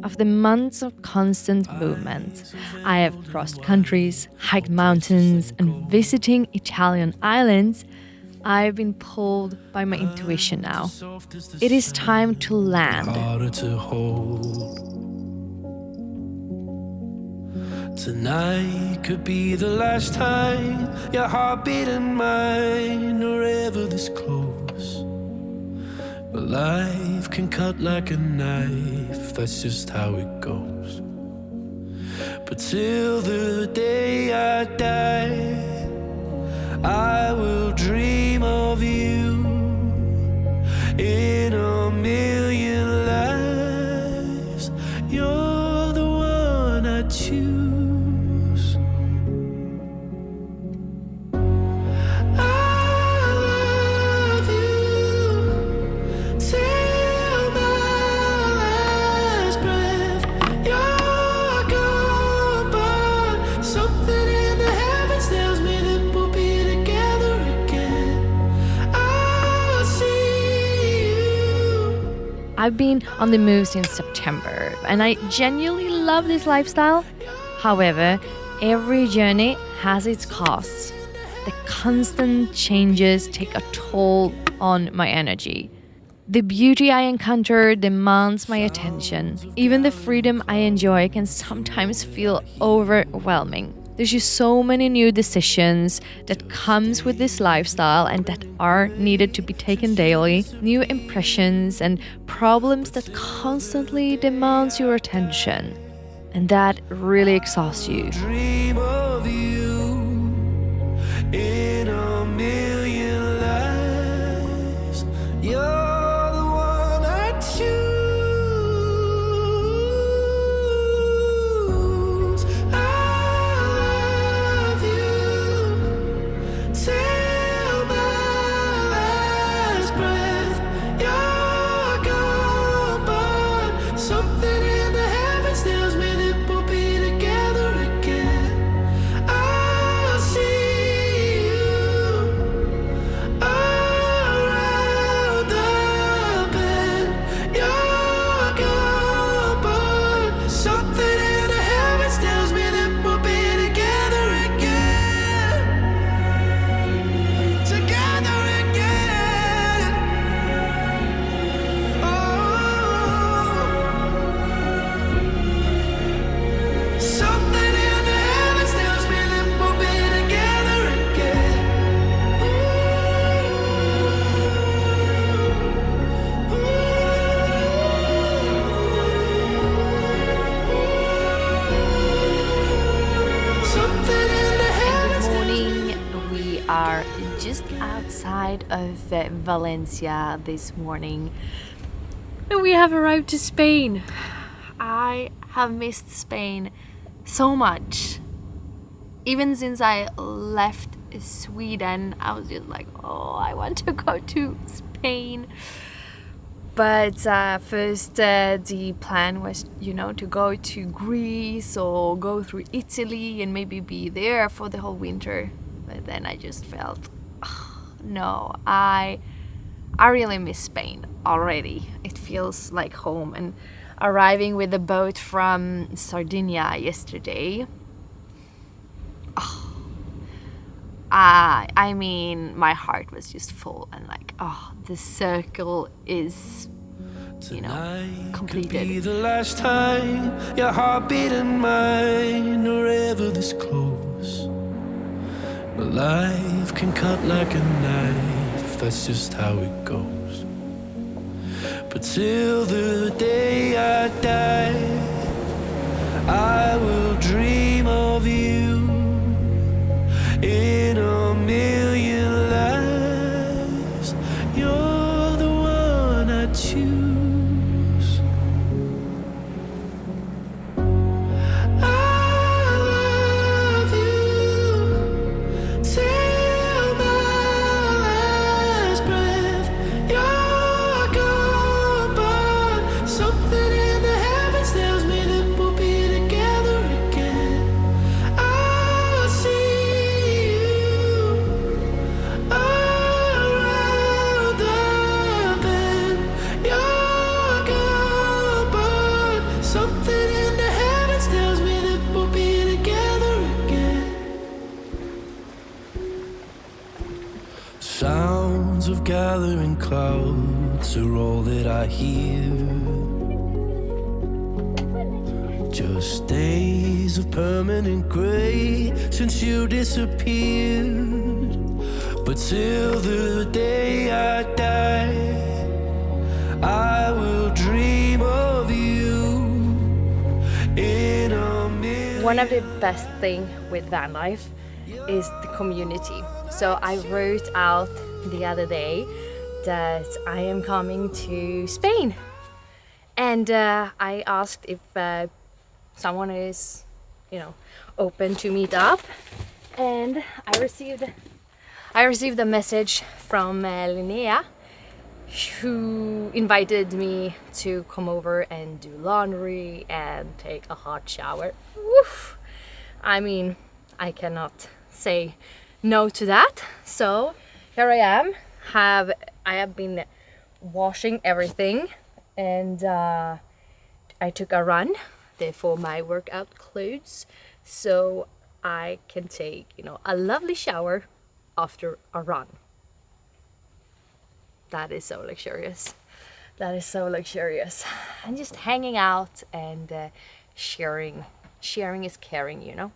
After months of constant movement, I have crossed countries, hiked mountains, and visiting Italian islands. I've been pulled by my intuition now. It is time to land. Harder to hold. Tonight could be the last time your heartbeat and mine are ever this close. But life can cut like a knife, that's just how it goes. But till the day I die, I will dream of you in a million lives. You're the one I choose. I've been on the move since September, and I genuinely love this lifestyle. However, every journey has its costs. The constant changes take a toll on my energy. The beauty I encounter demands my attention. Even the freedom I enjoy can sometimes feel overwhelming. There's just so many new decisions that comes with this lifestyle and that are needed to be taken daily. New impressions and problems that constantly demands your attention. And that really exhausts you. Dream of you in a million lives. You're the one I choose. Are just outside of Valencia this morning, and we have arrived to Spain. I have missed Spain so much. Even since I left Sweden, I was just like, oh, I want to go to Spain. But first the plan was, to go to Greece or go through Italy and maybe be there for the whole winter. But then I just felt, no, I really miss Spain already. It feels like home. And arriving with the boat from Sardinia yesterday, I mean, my heart was just full and like, the circle is, completed. Could be the last time your heartbeat and mine are ever this close. But life can cut like a knife, that's just how it goes. But till the day I die, I will dream of you in a million lives. You're the one I choose. Something in the heavens tells me that we'll be together. gathering clouds are all that I hear. Just days of permanent grey since you disappeared. But till the day I die, I will dream of you in a million. One of the best things with van life is the community. So I wrote out the other day that I am coming to Spain, and I asked if someone is, open to meet up, and I received a message from Linnea, who invited me to come over and do laundry and take a hot shower. Woof! I mean, I cannot say no to that. So here I am. I have been washing everything, and I took a run for my workout clothes, so I can take a lovely shower after a run. That is so luxurious. That is so luxurious. And just hanging out and sharing is caring.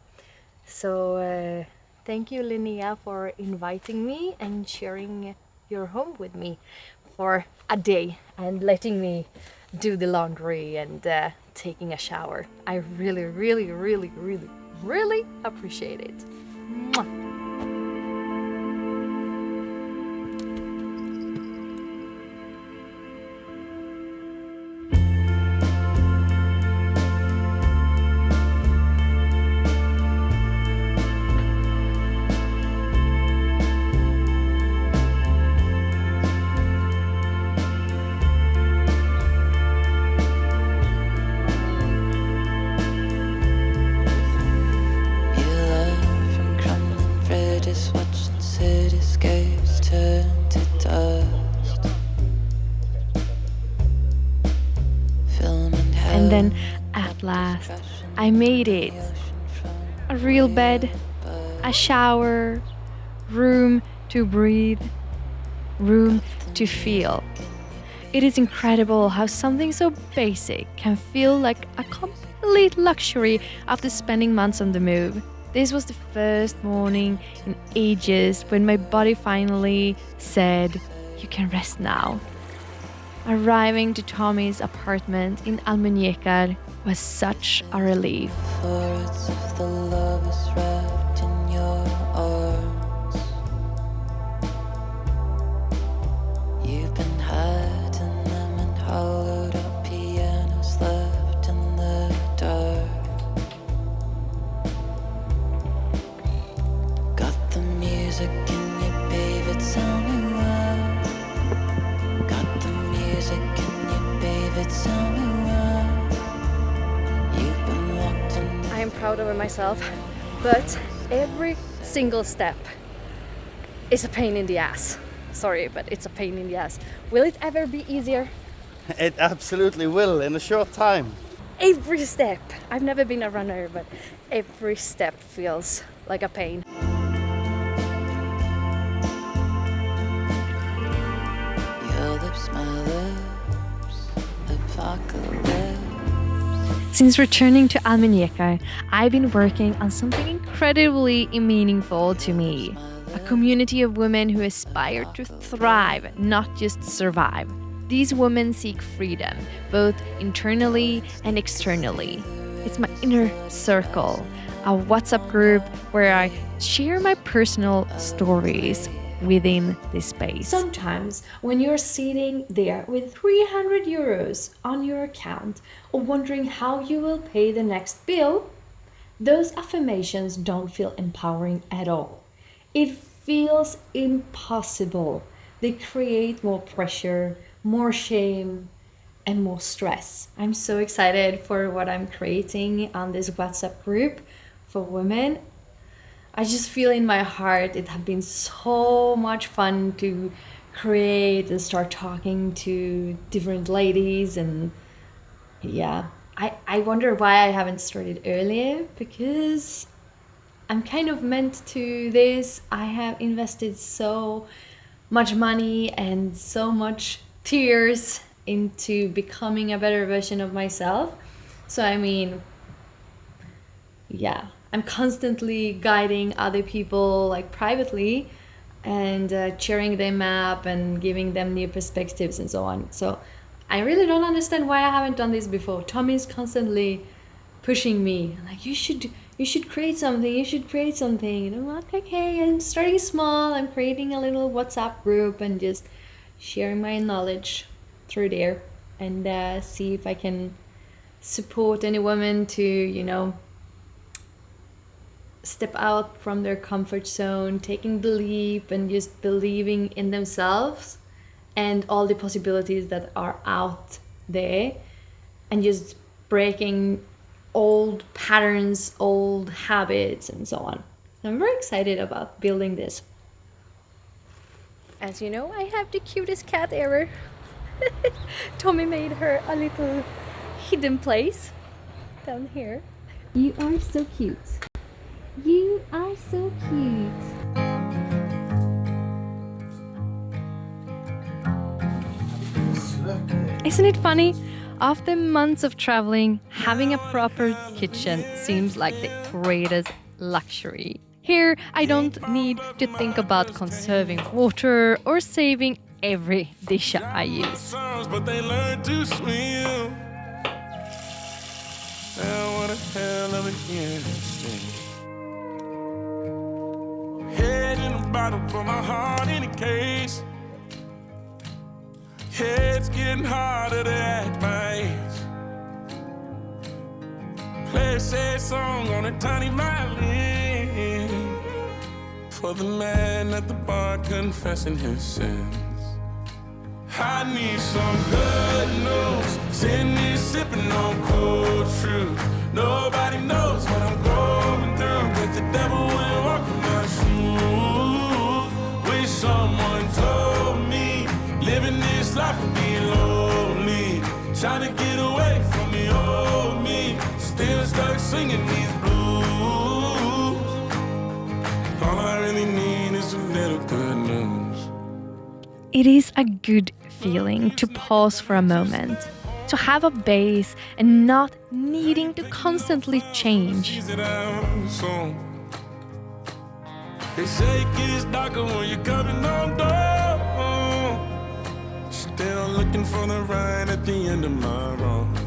So thank you, Linnea, for inviting me and sharing your home with me for a day and letting me do the laundry and taking a shower. I really, really, really, really, really appreciate it. Mwah. And then at last, I made it. A real bed, a shower, room to breathe, room to feel. It is incredible how something so basic can feel like a complete luxury after spending months on the move. This was the first morning in ages when my body finally said, "You can rest now." Arriving to Tommy's apartment in Almuñécar was such a relief. Thoughts of the lovers wrapped in your arms. You've been hiding them in hollowed up pianos left in the dark. Got the music in your babe, it's sounding well. Got the music in your babe, it's sounding well. You've been locked in. I am proud of myself, but every single step is a pain in the ass. Sorry, but it's a pain in the ass. Will it ever be easier? It absolutely will in a short time. Every step. I've never been a runner, but every step feels like a pain. Your lips, my lips, apocalypse. Since returning to Almuñécar, I've been working on something incredibly meaningful to me. A community of women who aspire to thrive, not just survive. These women seek freedom, both internally and externally. It's my inner circle, a WhatsApp group where I share my personal stories within this space. Sometimes, when you're sitting there with 300 euros on your account or wondering how you will pay the next bill, those affirmations don't feel empowering at all. It feels impossible. They create more pressure, more shame, and more stress. I'm so excited for what I'm creating on this WhatsApp group for women. I just feel in my heart it has been so much fun to create and start talking to different ladies, and yeah, I wonder why I haven't started earlier, because I'm kind of meant to this. I have invested so much money and so much tears into becoming a better version of myself. So I mean, yeah, I'm constantly guiding other people like privately and cheering them up and giving them new perspectives and so on. So I really don't understand why I haven't done this before. Tommy's constantly pushing me like, you should create something, you should create something. And I'm like, okay, I'm starting small. I'm creating a little WhatsApp group and just sharing my knowledge through there, and see if I can support any woman to, you know, step out from their comfort zone, taking the leap and just believing in themselves and all the possibilities that are out there, and just breaking old patterns, old habits, and so on. So I'm very excited about building this. As you know, I have the cutest cat ever. Tommy made her a little hidden place down here. You are so cute. You are so cute. Isn't it funny? After months of traveling, having a proper kitchen seems like the greatest luxury. Here, I don't need to think about conserving water or saving every dish I use. But they learn to swim. Now what a hell of a year. Head in a bottle, put my heart in a case. Yeah, it's getting harder to act my age. Play a sad song on a tiny violin for the man at the bar confessing his sins. I need some good news. Sitting here sipping on cold truth. Nobody knows what I'm going through, but the devil will walk in my shoes. Wish someone told me living this life would be lonely. Trying to get away from the old me. Still stuck singing these blues. All I really need is a little good news. It is a good feeling to pause for a moment, to have a base and not needing to constantly change. They say it gets darker when you're coming on door. Still looking for the right at the end of my wrongs.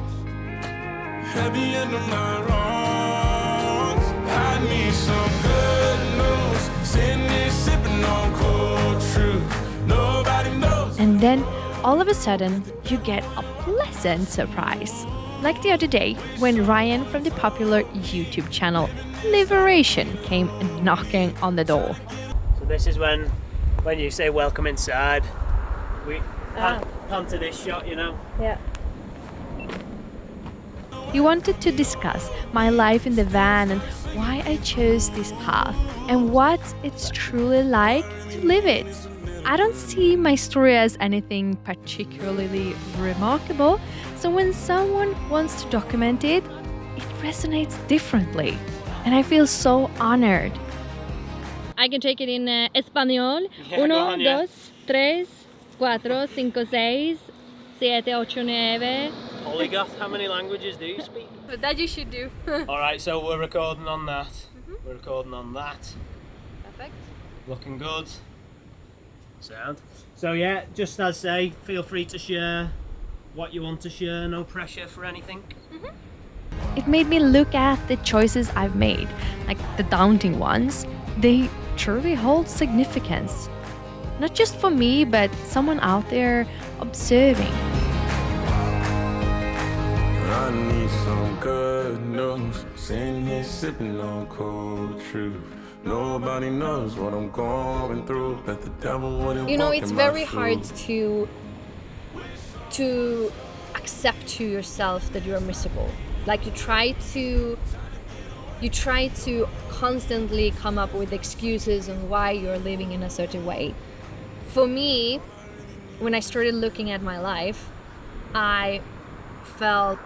At the end of my wrongs, I need some good news. Sitting here sipping on cold truth. Nobody knows. And then, all of a sudden, you get a pleasant surprise. Like the other day, when Ryan from the popular YouTube channel Liberation came knocking on the door. So this is when you say welcome inside. We pan to this shot, you know. Yeah. He wanted to discuss my life in the van and why I chose this path and what it's truly like to live it. I don't see my story as anything particularly remarkable, so when someone wants to document it, it resonates differently, and I feel so honored. I can take it in español. Yeah, go on, yeah. 1, 2, 3, 4, 5, 6, 7, 8, 9. Polyglot, how many languages do you speak? But that you should do. Alright, so we're recording on that. We're recording on that. Perfect. Looking good. Sound. So yeah, just as say, feel free to share what you want to share, no pressure for anything. It made me look at the choices I've made, like the daunting ones. They truly hold significance. Not just for me, but someone out there observing. I need some good news. Sitting here sipping on cold truth. Nobody knows what I'm going through, but the devil wouldn't. You know, walk it's in my very hard shoes. to accept to yourself that you are miserable. Like you try to constantly come up with excuses on why you're living in a certain way. For me, when I started looking at my life, I felt,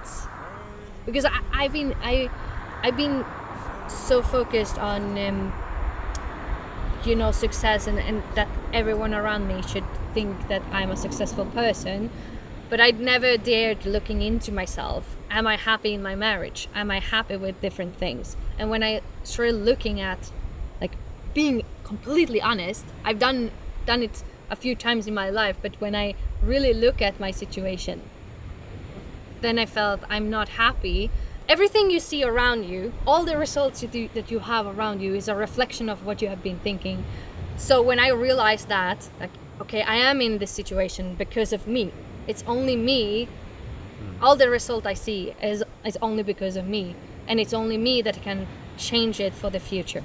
because I've been so focused on success and that everyone around me should think that I'm a successful person. But I never dared looking into myself. Am I happy in my marriage? Am I happy with different things? And when I started looking at, like, being completely honest, I've done it a few times in my life, but when I really look at my situation, then I felt I'm not happy. Everything you see around you, all the results that you have around you is a reflection of what you have been thinking. So when I realized that, like, okay, I am in this situation because of me. It's only me. All the result I see is only because of me. And it's only me that can change it for the future.